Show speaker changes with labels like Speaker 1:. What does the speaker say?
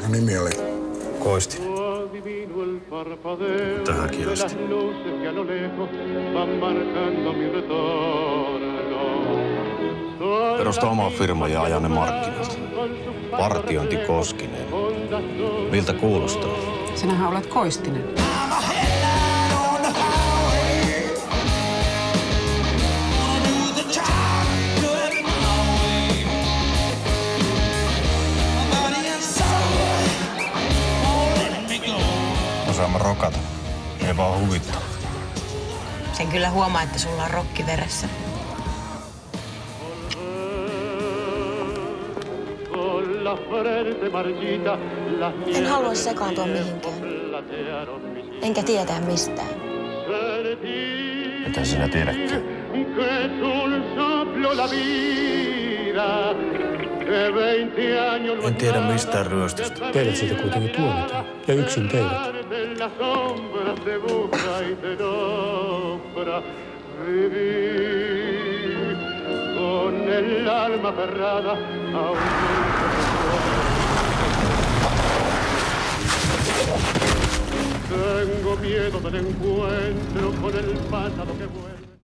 Speaker 1: No nimi oli?
Speaker 2: Koistin. Tähänkin asti. Perusta omaa firmaa ja aja ne markkinat. Partiointi Koskinen. Miltä kuulostaa?
Speaker 3: Sinähän olet Koistinen.
Speaker 2: Osaamme rokata. Ei vaan huvittaa.
Speaker 4: Sen kyllä huomaa, että sulla on rokki veressä.
Speaker 5: En halua sekaantua mihinkään. Enkä tietää mistään.
Speaker 2: Mitä sinä tiedäkään? En tiedä mistään ryöstöstä.
Speaker 6: Teidät siitä kuitenkin tuomitaan. Ja yksin teidät.
Speaker 7: Tengo miedo del encuentro con el pasado que vuelve.